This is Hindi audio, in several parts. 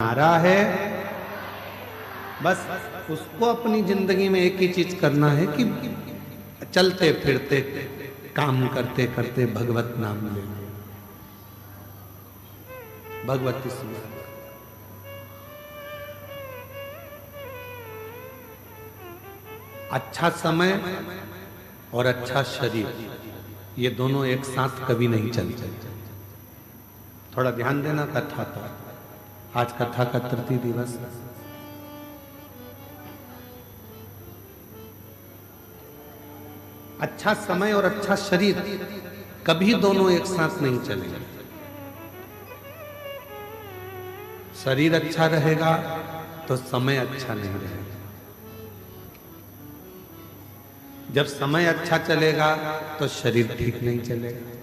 तुम्हारा है। बस उसको अपनी जिंदगी में एक ही चीज करना है कि चलते फिरते काम करते करते भगवत नाम ले, भगवती स्मरण। अच्छा समय और अच्छा शरीर, ये दोनों एक साथ कभी नहीं चलते। थोड़ा ध्यान देना कथा पर। आज कथा का तृतीय दिवस है। अच्छा समय और अच्छा शरीर कभी दोनों एक साथ नहीं चलेंगे। शरीर अच्छा रहेगा तो समय अच्छा नहीं रहेगा। जब समय अच्छा चलेगा तो शरीर ठीक नहीं चलेगा।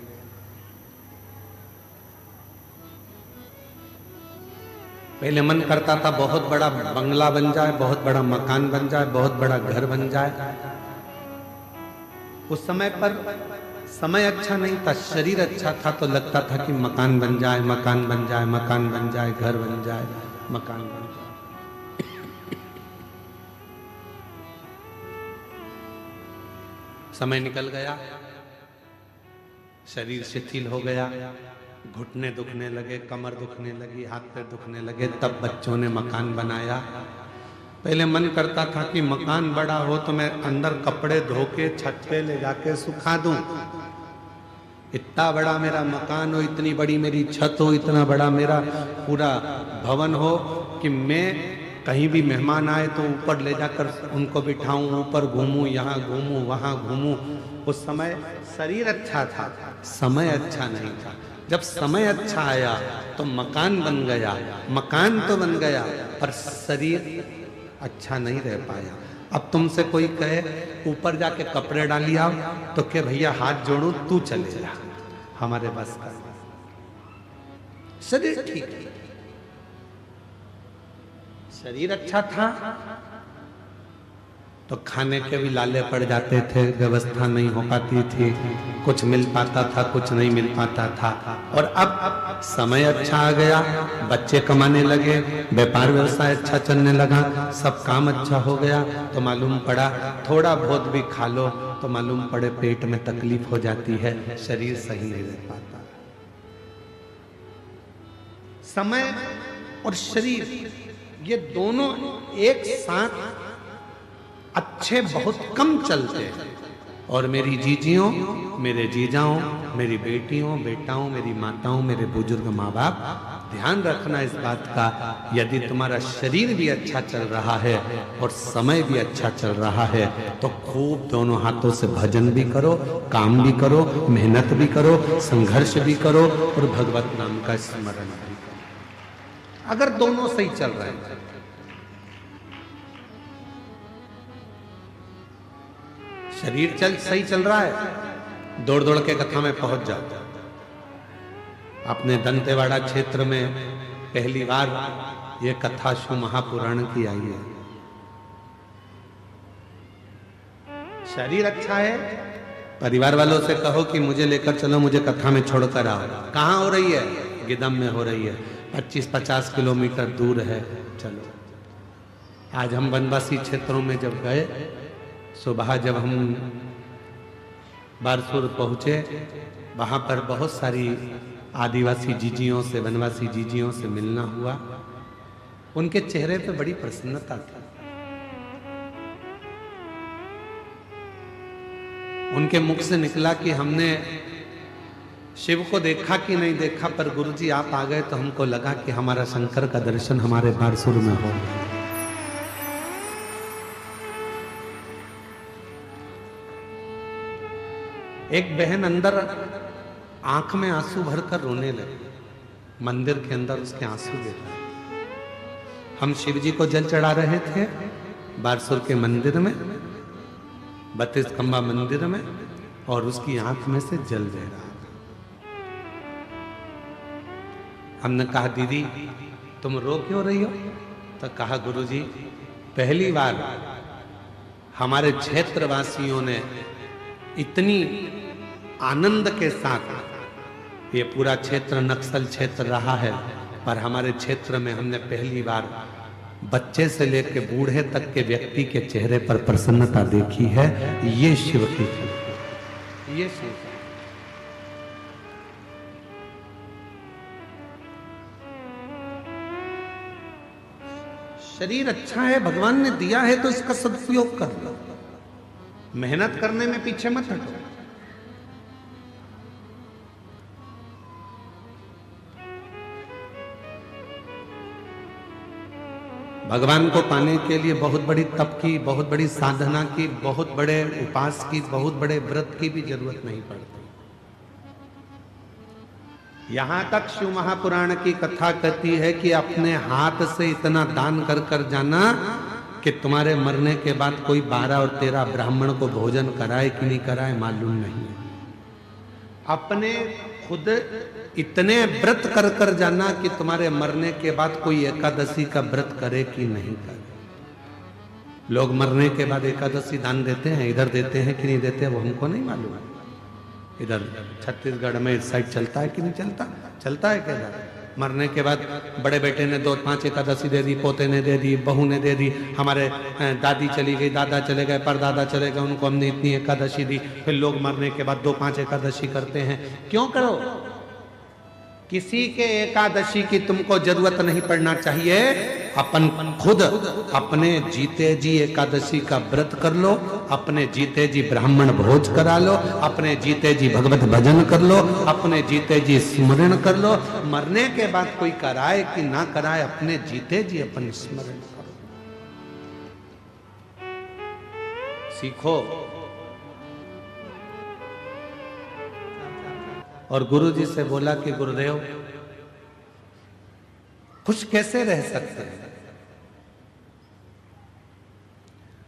पहले मन करता था बहुत बड़ा बंगला बन जाए, बहुत बड़ा मकान बन जाए, बहुत बड़ा घर बन जाए। उस समय पर समय अच्छा नहीं था, शरीर अच्छा था तो लगता था कि मकान बन जाए, मकान बन जाए, मकान बन जाए, घर बन जाए, मकान बन जाए। समय निकल गया, शरीर शिथिल हो गया, घुटने दुखने लगे, कमर दुखने लगी, हाथ पैर दुखने लगे। तब बच्चों ने मकान बनाया। पहले मन करता था कि मकान बड़ा हो तो मैं अंदर कपड़े धो के छत पे ले जाके सुखा दूं। इतना बड़ा मेरा मकान हो, इतनी बड़ी मेरी छत हो, इतना बड़ा मेरा पूरा भवन हो कि मैं कहीं भी मेहमान आए तो ऊपर ले जाकर उनको बिठाऊं, ऊपर घूमूं, यहाँ घूमूं, वहां घूमूं। उस समय शरीर अच्छा था, समय अच्छा नहीं था। जब समय अच्छा आया तो मकान बन गया। मकान तो बन गया पर शरीर अच्छा नहीं रह पाया। अब तुमसे कोई कहे ऊपर जाके कपड़े डाली आओ तो क्या भैया हाथ जोड़ू, तू चले जा, हमारे बस का। शरीर ठीक है, शरीर अच्छा था तो खाने के भी लाले पड़ जाते थे, व्यवस्था नहीं हो पाती थी, कुछ मिल पाता था, कुछ नहीं मिल पाता था। और अब समय अच्छा आ गया, बच्चे कमाने लगे, व्यापार व्यवसाय अच्छा चलने लगा, सब काम अच्छा हो गया तो मालूम पड़ा थोड़ा बहुत भी खा लो तो मालूम पड़े पेट में तकलीफ हो जाती है, शरीर सही नहीं रह पाता। समय और शरीर ये दोनों एक साथ अच्छे बहुत कम चलते हैं। और मेरी जीजियों, मेरे जीजाओं, मेरी बेटियों, बेटाओं, मेरी माताओं, मेरे बुजुर्ग माँ बाप, ध्यान रखना इस बात का, यदि तुम्हारा शरीर भी अच्छा चल रहा है और समय भी अच्छा चल रहा है तो खूब दोनों हाथों से भजन भी करो, काम भी करो, मेहनत भी करो, संघर्ष भी करो और भगवत नाम का स्मरण भी करो। अगर दोनों सही चल रहे हैं, शरीर सही चल रहा है, दौड़ दौड़ के कथा में पहुंच जाओ। अपने दंतेवाड़ा क्षेत्र में पहली बार ये कथा शिव महापुराण की आई है। शरीर अच्छा है, परिवार वालों से कहो कि मुझे लेकर चलो, मुझे कथा में छोड़कर आओ। कहाँ हो रही है? गिदम में हो रही है, 25-50 किलोमीटर दूर है, चलो। आज हम वनवासी क्षेत्रों में जब गए, सुबह जब हम बारसूर पहुंचे, वहां पर बहुत सारी आदिवासी जीजियों से, वनवासी जीजियों से मिलना हुआ। उनके चेहरे पे बड़ी प्रसन्नता थी। उनके मुख से निकला कि हमने शिव को देखा कि नहीं देखा, पर गुरुजी आप आ गए तो हमको लगा कि हमारा शंकर का दर्शन हमारे बारसूर में हो। एक बहन अंदर आंख में आंसू भरकर रोने लगी, मंदिर के अंदर उसके आंसू गिर रहे। हम शिव जी को जल चढ़ा रहे थे बारसूर के मंदिर में, 32 खंबा मंदिर में, और उसकी आंख में से जल बह रहा था। हमने कहा दीदी तुम रो क्यों रही हो? तो कहा गुरुजी पहली बार हमारे क्षेत्रवासियों ने इतनी आनंद के साथ, ये पूरा क्षेत्र नक्सल क्षेत्र रहा है, पर हमारे क्षेत्र में हमने पहली बार बच्चे से लेकर बूढ़े तक के व्यक्ति के चेहरे पर प्रसन्नता देखी है। ये शिव की कृपा, ये शिव। शरीर अच्छा है, भगवान ने दिया है तो इसका सदुपयोग कर लो। मेहनत करने में पीछे मत हटो। भगवान को पाने के लिए बहुत बड़ी तप की, बहुत बड़ी साधना की, बहुत बड़े उपास की, बहुत बड़े व्रत की भी जरूरत नहीं पड़ती। यहां तक शिव महापुराण की कथा कहती है कि अपने हाथ से इतना दान कर कर जाना कि तुम्हारे मरने के बाद कोई 12 और 13 ब्राह्मण को भोजन कराए कि नहीं कराए मालूम नहीं। अपने खुद इतने व्रत कर कर जाना कि तुम्हारे मरने के बाद कोई एकादशी का व्रत करे कि नहीं करे। लोग मरने के बाद एकादशी दान देते हैं, इधर देते हैं कि नहीं देते वो हमको नहीं मालूम है। इधर छत्तीसगढ़ में इस साइड चलता है कि नहीं चलता, चलता है क्या? मरने के बाद बड़े बेटे ने 2-5 एकादशी दे दी, पोते ने दे दी, बहू ने दे दी, हमारे दादी चली गई, दादा चले गए, परदादा चले गए, उनको हमने इतनी एकादशी दी। फिर लोग मरने के बाद 2-5 एकादशी करते हैं। क्यों करो? किसी के एकादशी की तुमको जरूरत नहीं पड़ना चाहिए। अपन खुद अपने जीते जी एकादशी का व्रत कर लो, अपने जीते जी ब्राह्मण भोज करा लो, अपने जीते जी भगवत भजन कर लो, अपने जीते जी स्मरण कर लो। मरने के बाद कोई कराए कि ना कराए, अपने जीते जी अपन स्मरण करो। सीखो। और गुरु जी से बोला कि गुरुदेव खुश कैसे रह सकते हैं?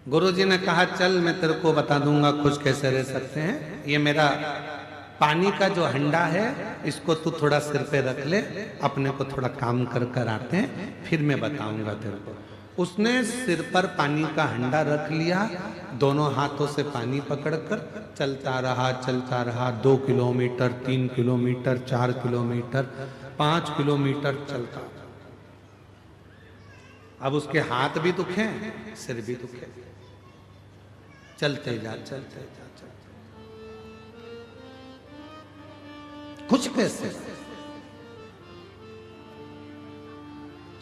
गुरु जी ने कहा चल मैं तेरे को बता दूंगा खुश कैसे रह सकते हैं। ये मेरा पानी का जो हंडा है इसको तू थोड़ा सिर पे रख ले, अपने को थोड़ा काम कर कर आते हैं, फिर मैं बताऊंगा तेरे को। उसने सिर पर पानी का हंडा रख लिया, दोनों हाथों से पानी पकड़कर चलता रहा 2 किलोमीटर, 3 किलोमीटर, 4 किलोमीटर, 5 किलोमीटर चलता। अब उसके हाथ भी दुखे, सिर भी दुखे, चलते जा। कुछ कैसे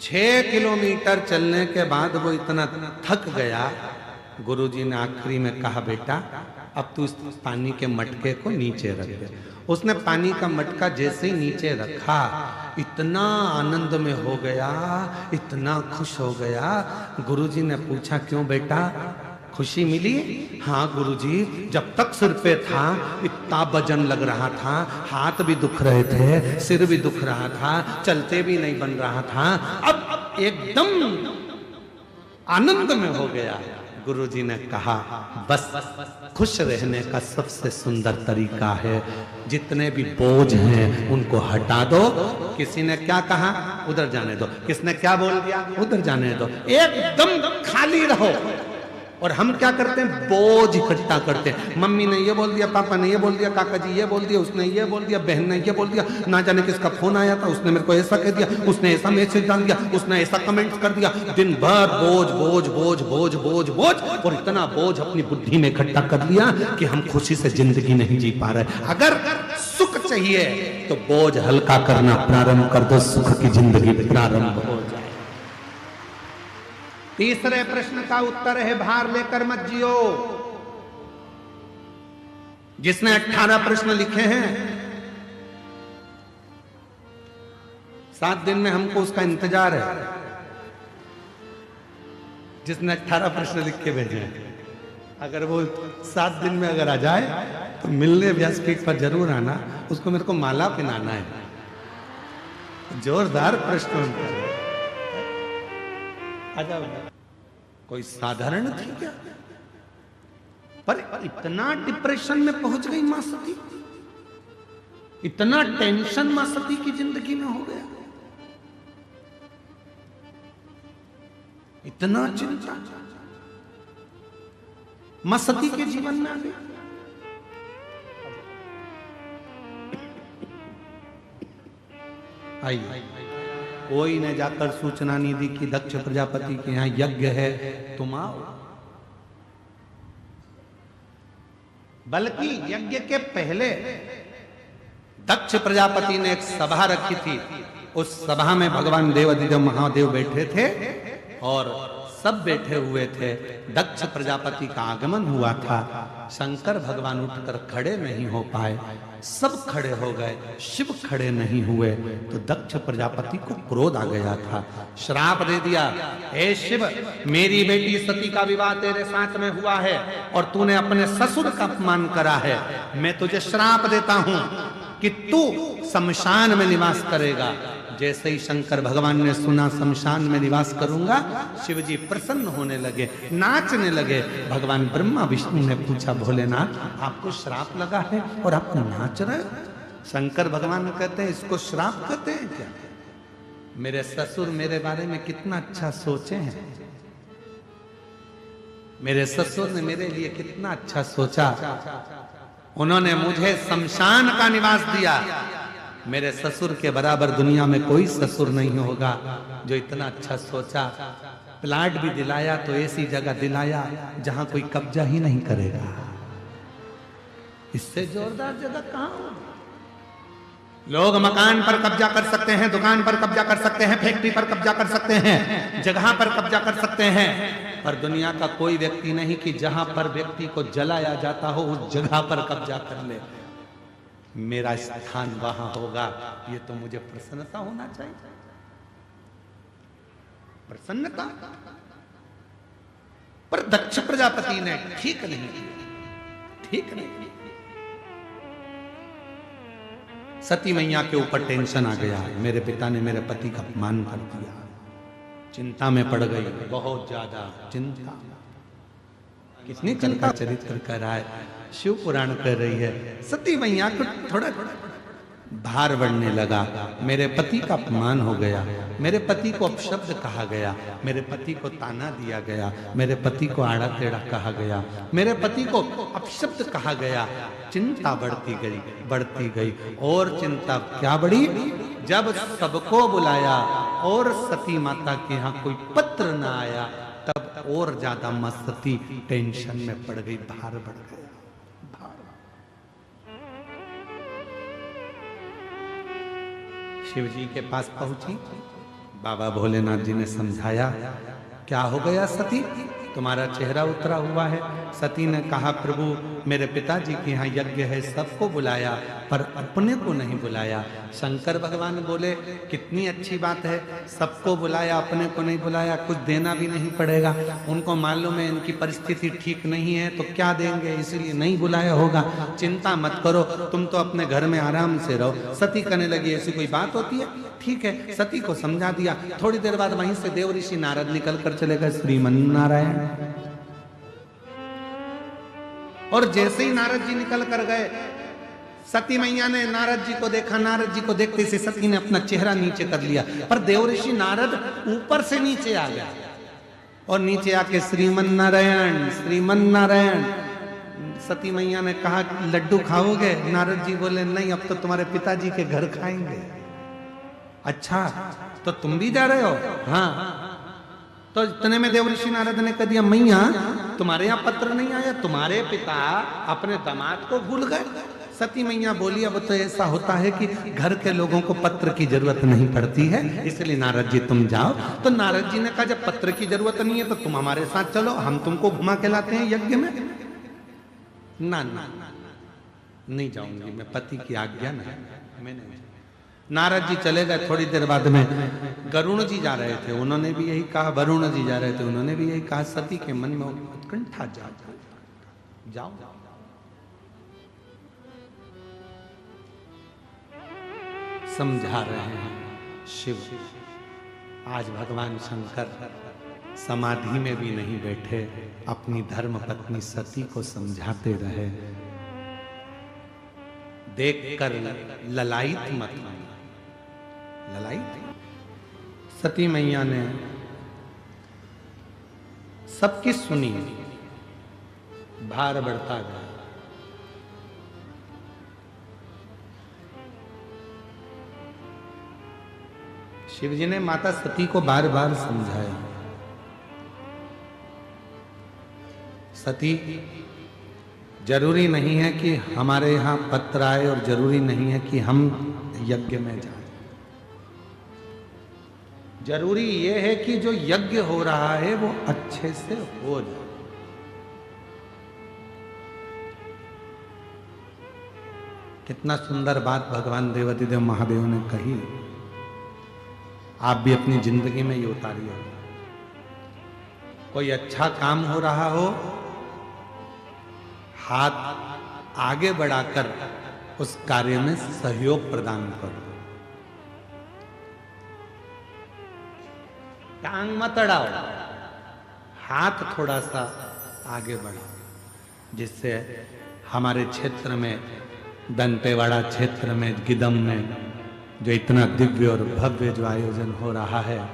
6 किलोमीटर चलने के बाद वो इतना थक गया। गुरुजी ने आखिरी में कहा बेटा अब तू इस पानी के मटके को नीचे रख दे। उसने पानी का मटका जैसे ही नीचे रखा इतना आनंद में हो गया, इतना खुश हो गया। गुरुजी ने पूछा क्यों बेटा खुशी मिली? हाँ गुरुजी, जब तक सिर पे था इतना वजन लग रहा था, हाथ भी दुख रहे थे, सिर भी दुख रहा था, चलते भी नहीं बन रहा था, अब एकदम आनंद में हो गया। गुरुजी ने कहा बस खुश रहने का सबसे सुंदर तरीका है जितने भी बोझ हैं उनको हटा दो। किसी ने क्या कहा उधर जाने दो, किसने क्या बोल दिया उधर जाने दो, एकदम खाली रहो। और हम क्या करते हैं बोझ इकट्ठा करते हैं। मम्मी ने ये बोल दिया, पापा ने ये बोल दिया, काका जी ये बोल दिया, उसने ये बोल दिया, बहन ने ये बोल दिया, ना जाने किसका फोन आया था, उसने मेरे को ऐसा कह दिया, उसने ऐसा मैसेज डाल दिया, उसने ऐसा कमेंट कर दिया। दिन भर बोझ बोझ बोझ बोझ बोझ बोझ, और इतना बोझ अपनी बुद्धि में इकट्ठा कर लिया कि हम खुशी से जिंदगी नहीं जी पा रहे। अगर सुख चाहिए तो बोझ हल्का करना प्रारंभ कर दो, सुख की जिंदगी प्रारंभ हो जाए। तीसरे प्रश्न का उत्तर है भार लेकर मत जियो। जिसने 18 प्रश्न लिखे हैं 7 दिन में हमको उसका इंतजार है। जिसने 18 प्रश्न लिख के भेजे हैं अगर वो 7 दिन में अगर आ जाए तो मिलने व्यासपीठ पर जरूर आना, उसको मेरे को माला पहनाना है। जोरदार प्रश्न आ जाओ। कोई साधारण थी क्या? पर इतना डिप्रेशन में पहुंच गई मां सती, इतना टेंशन मां सती की जिंदगी में हो गया, इतना चिंता मां सती के जीवन में आ गई। आइए कोई ने जाकर सूचना नहीं दी कि दक्ष प्रजापति के यहाँ यज्ञ है, तुम आओ। बल्कि यज्ञ के पहले दक्ष प्रजापति ने एक सभा रखी थी। उस सभा में भगवान देवाधिदेव महादेव बैठे थे और सब बैठे हुए थे। दक्ष प्रजापति का आगमन हुआ था। शंकर भगवान उठकर खड़े नहीं हो पाए, सब खड़े हो गए, शिव खड़े नहीं हुए। तो दक्ष प्रजापति को क्रोध आ गया था, श्राप दे दिया, हे शिव, मेरी बेटी सती का विवाह तेरे साथ में हुआ है और तूने अपने ससुर का अपमान करा है। मैं तुझे श्राप देता हूं कि तू शमशान में निवास करेगा। जैसे ही शंकर भगवान ने सुना शमशान में निवास करूंगा, शिव जी प्रसन्न होने लगे, नाचने लगे। भगवान ब्रह्मा विष्णु ने पूछा, भोलेनाथ आपको श्राप लगा है और आप नाच रहे? शंकर भगवान कहते हैं, इसको श्राप कहते हैं क्या? मेरे ससुर मेरे बारे में कितना अच्छा सोचे हैं, मेरे ससुर ने मेरे लिए कितना अच्छा सोचा। उन्होंने मुझे शमशान का निवास दिया। मेरे ससुर के बराबर दुनिया में कोई ससुर नहीं होगा जो इतना अच्छा सोचा। प्लाट भी दिलाया तो ऐसी जगह दिलाया जहां कोई कब्जा ही नहीं करेगा। इससे जोरदार जगह कहां हो? लोग मकान पर कब्जा कर सकते हैं, दुकान पर कब्जा कर सकते हैं, फैक्ट्री पर कब्जा कर सकते हैं, जगह पर कब्जा कर सकते हैं, पर दुनिया का कोई व्यक्ति नहीं कि जहां पर व्यक्ति को जलाया जाता हो उस जगह पर कब्जा कर ले। मेरा स्थान वहां होगा, ये तो मुझे प्रसन्नता होना चाहिए। प्रसन्नता। पर दक्ष प्रजापति ने ठीक नहीं किया, ठीक नहीं किया। सती मैया के ऊपर टेंशन आ गया, मेरे पिता ने मेरे पति का अपमान कर दिया। चिंता में पड़ गई, बहुत ज्यादा चिंता। कितनी चिंता चरित्र कर रहा है, शिव पुराण कर रही है। सती मैया को थोड़ा भार बढ़ने लगा। मेरे पति का अपमान हो गया, मेरे पति को अपशब्द कहा गया, मेरे पति को ताना दिया गया, मेरे पति को आड़ा टेढ़ा कहा गया, मेरे पति को अपशब्द कहा गया। चिंता बढ़ती गई, बढ़ती गई। और चिंता क्या बढ़ी? जब सबको बुलाया और सती माता के यहाँ कोई पत्र ना आया, तब और ज्यादा मस्ती टेंशन में पड़ गई, भार बढ़ गया। शिव जी के पास पहुंची, बाबा भोलेनाथ जी ने समझाया, क्या हो गया सती, तुम्हारा चेहरा उतरा हुआ है। सती ने कहा, प्रभु मेरे पिताजी के यहाँ यज्ञ है, सबको बुलाया पर अपने को नहीं बुलाया। शंकर भगवान बोले, कितनी अच्छी बात है, सबको बुलाया अपने को नहीं बुलाया, कुछ देना भी नहीं पड़ेगा। उनको मालूम है इनकी परिस्थिति ठीक नहीं है तो क्या देंगे, इसीलिए नहीं बुलाया होगा। चिंता मत करो, तुम तो अपने घर में आराम से रहो। सती कहने लगी, ऐसी कोई बात होती है? ठीक है, सती को समझा दिया। थोड़ी देर बाद वहीं से देव ऋषि नारद निकल कर चले गए, श्रीमन नारायण। और जैसे ही नारद जी निकल कर गए, सती मैया ने नारद जी को देखा। नारद जी को देखते से सती ने अपना चेहरा नीचे कर लिया, पर देवऋषि नारद ऊपर से नीचे आ गया और नीचे आके श्रीमन नारायण, श्रीमन नारायण। सती मैया ने कहा, लड्डू खाओगे? नारद जी बोले, नहीं, अब तो तुम्हारे पिताजी के घर खाएंगे। अच्छा, तो तुम भी जा रहे हो? हाँ। तो इतने में देवऋषि नारद ने कह दिया, मैया तुम्हारे यहाँ पत्र नहीं आया, तुम्हारे पिता अपने दामाद को भूल गए। सती मैया बोली, अब तो ऐसा होता है कि घर के लोगों को पत्र की जरूरत नहीं पड़ती है, इसलिए नारद जी तुम जाओ। तो नारद जी ने कहा, जब पत्र की जरूरत नहीं है तो तुम हमारे साथ चलो, हम तुमको घुमा के लाते हैं यज्ञ में। ना ना, नहीं जाऊंगी मैं, पति की आज्ञा नहीं, मैं नहीं। नारद जी चले गए। थोड़ी देर बाद में गरुण जी जा रहे थे, उन्होंने भी यही कहा। वरुण जी जा रहे थे, उन्होंने भी यही कहा। सती के मन में उत्कंठा जाओ। समझा रहे हैं शिव। आज भगवान शंकर समाधि में भी नहीं बैठे, अपनी धर्म पत्नी सती को समझाते रहे। देखकर ललायित मत, ललायित। सती मैया ने सबकी सुनी, भार बढ़ता गया। शिव जी ने माता सती को बार बार समझाया, सती जरूरी नहीं है कि हमारे यहां पत्र आए और जरूरी नहीं है कि हम यज्ञ में जाएं। जरूरी यह है कि जो यज्ञ हो रहा है वो अच्छे से हो जाए। कितना सुंदर बात भगवान देवाधिदेव महादेव ने कही। आप भी अपनी जिंदगी में ये उतारिए। कोई अच्छा काम हो रहा हो, हाथ आगे बढ़ाकर उस कार्य में सहयोग प्रदान करो। टांग मत अड़ाओ, हाथ थोड़ा सा आगे बढ़ाओ, जिससे हमारे क्षेत्र में, दंतेवाड़ा क्षेत्र में, गिदम में जो इतना दिव्य और भव्य जो आयोजन हो रहा है,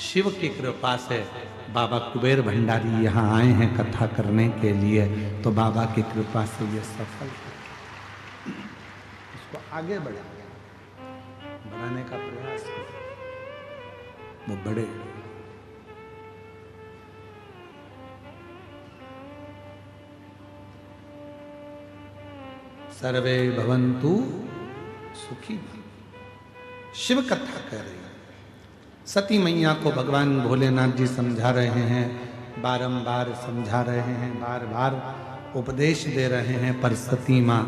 शिव की कृपा से बाबा कुबेर भंडारी यहाँ आए हैं कथा करने के लिए, तो बाबा की कृपा से ये सफल है। इसको आगे बढ़ाने का प्रयास करो, वो बढ़े। सर्वे भवन्तु सुखी। शिव कथा कर रही है। सती मैया को भगवान भोलेनाथ जी समझा रहे हैं, बारंबार समझा रहे हैं, बार बार उपदेश दे रहे हैं, पर सती मां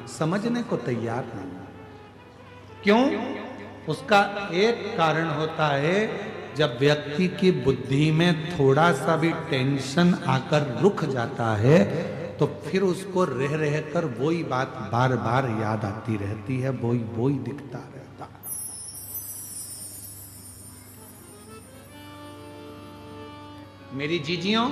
समझने को तैयार नहीं। क्यों? उसका एक कारण होता है, जब व्यक्ति की बुद्धि में थोड़ा सा भी टेंशन आकर रुक जाता है तो फिर उसको रह रहकर वही बात बार बार याद आती रहती है, वही दिखता रहता है। मेरी जीजियों,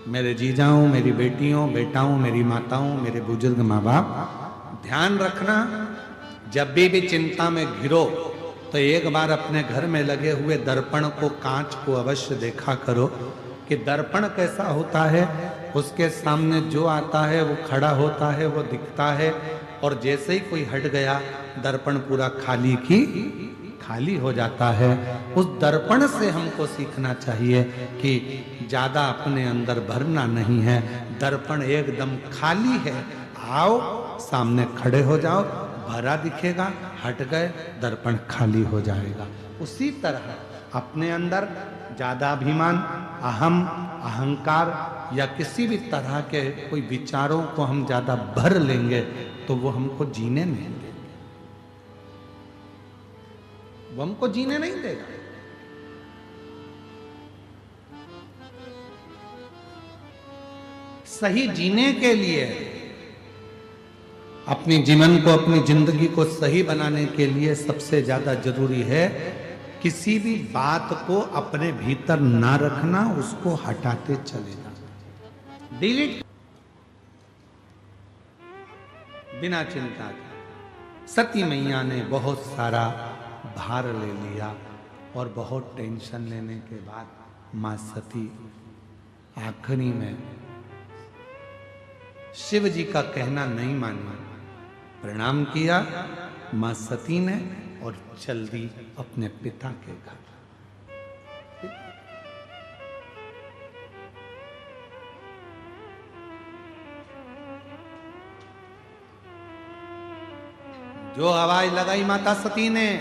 मेरे जीजाओं, मेरी बेटियों, बेटाओं, मेरी माताओं, मेरे बुजुर्ग माँ बाप, ध्यान रखना, जब भी चिंता में घिरो तो एक बार अपने घर में लगे हुए दर्पण को, कांच को अवश्य देखा करो कि दर्पण कैसा होता है। उसके सामने जो आता है वो खड़ा होता है, वो दिखता है, और जैसे ही कोई हट गया दर्पण पूरा खाली हो जाता है। उस दर्पण से हमको सीखना चाहिए कि ज्यादा अपने अंदर भरना नहीं है, दर्पण एकदम खाली है, आओ सामने खड़े हो जाओ, भरा दिखेगा, हट गए दर्पण खाली हो जाएगा। उसी तरह अपने अंदर ज्यादा अभिमान, अहम, अहंकार या किसी भी तरह के कोई विचारों को हम ज्यादा भर लेंगे तो वो हमको जीने नहीं देंगे, वो हमको जीने नहीं देगा। सही जीने के लिए, अपनी जीवन को, अपनी जिंदगी को सही बनाने के लिए सबसे ज्यादा जरूरी है किसी भी बात को अपने भीतर ना रखना, उसको हटाते चले जाना, डिलीट, बिना चिंता के। सती मैया ने बहुत सारा भार ले लिया और बहुत टेंशन लेने के बाद मां सती आखिरी में शिव जी का कहना नहीं माना, प्रणाम किया मां सती ने और चल दी अपने पिता के घर। जो आवाज लगाई माता सती ने,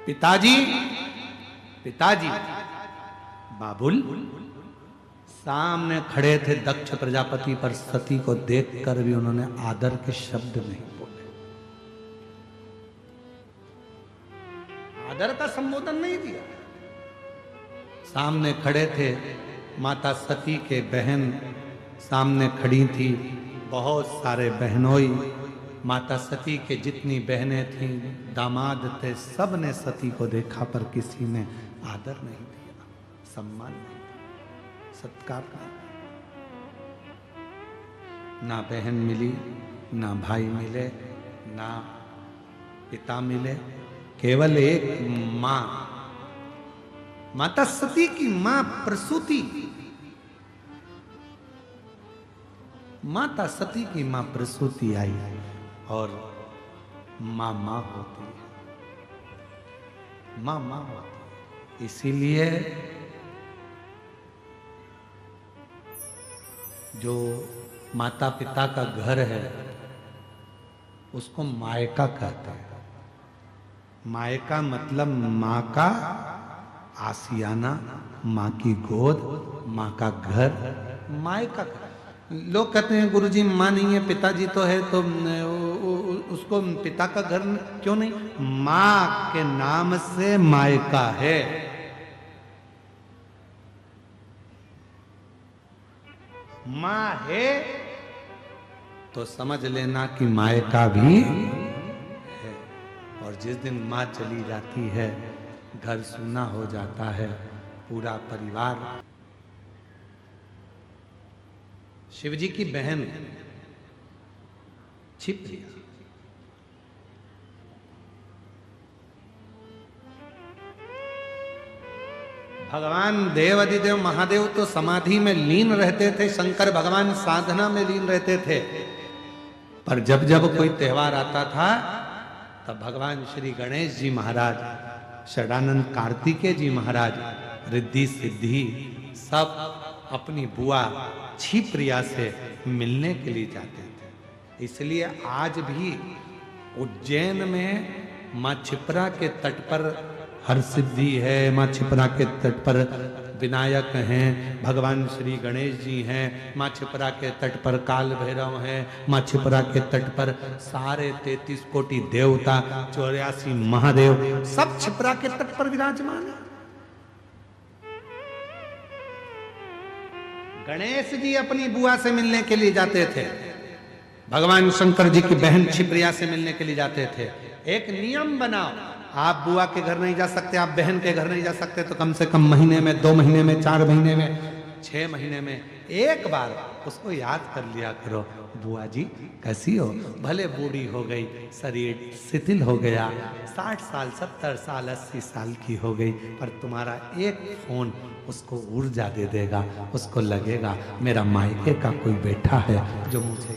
पिताजी, पिताजी, बाबुल, सामने खड़े थे दक्ष प्रजापति, पर सती को देखकर भी उन्होंने आदर के शब्द नहीं बोले, आदर का संबोधन नहीं दिया। सामने खड़े थे माता सती के बहन, सामने खड़ी थी बहुत सारे बहनोई, माता सती के जितनी बहनें थीं, दामाद थे, सब ने सती को देखा पर किसी ने आदर नहीं दिया, सम्मान नहीं दिया, सत्कार नहीं। ना बहन मिली, ना भाई मिले, ना पिता मिले, केवल एक मां, माता सती की मां प्रसूति, माता सती की मां प्रसूति आई और मां होती है। माँ माँ होती है। इसीलिए जो माता पिता का घर है उसको मायका कहते हैं। मायका मतलब माँ का आसियाना, माँ की गोद, माँ का घर, मायका। लोग कहते हैं गुरुजी माँ नहीं है पिताजी तो है, तो उसको पिता का घर क्यों नहीं? माँ के नाम से मायका है। माँ है तो समझ लेना कि मायका भी है। और जिस दिन माँ चली जाती है घर सूना हो जाता है, पूरा परिवार। शिवजी की बहन क्षिप्रिया, भगवान देवाधिदेव महादेव तो समाधि में लीन रहते थे, शंकर भगवान साधना में लीन रहते थे। पर जब जब कोई त्योहार आता था तब भगवान श्री गणेश जी महाराज, षडानंद कार्तिकेय जी महाराज, रिद्धि सिद्धि सब अपनी बुआ क्षिप्रिया से मिलने के लिए जाते थे। इसलिए आज भी उज्जैन में माँ क्षिप्रा के तट पर हर सिद्धि है, माँ क्षिप्रा के तट पर विनायक हैं, भगवान श्री गणेश जी हैं, माँ क्षिप्रा के तट पर काल भैरव हैं, माँ क्षिप्रा के तट पर सारे 33 कोटि देवता, 84 महादेव सब क्षिप्रा के तट पर विराजमान है। गणेश जी अपनी बुआ से मिलने के लिए जाते थे, भगवान शंकर जी की बहन क्षिप्रिया से मिलने के लिए जाते थे। एक नियम बनाओ, आप बुआ के घर नहीं जा सकते, आप बहन के घर नहीं जा सकते, तो कम से कम महीने में, 2 महीने में, 4 महीने में, 6 महीने में एक बार उसको याद कर लिया करो, बुआ जी कैसी हो? भले बूढ़ी हो गई, शरीर शिथिल हो गया, 60 साल, 70 साल, 80 साल की हो गई, पर तुम्हारा एक फोन उसको ऊर्जा दे देगा, उसको लगेगा मेरा मायके का कोई बैठा है जो मुझे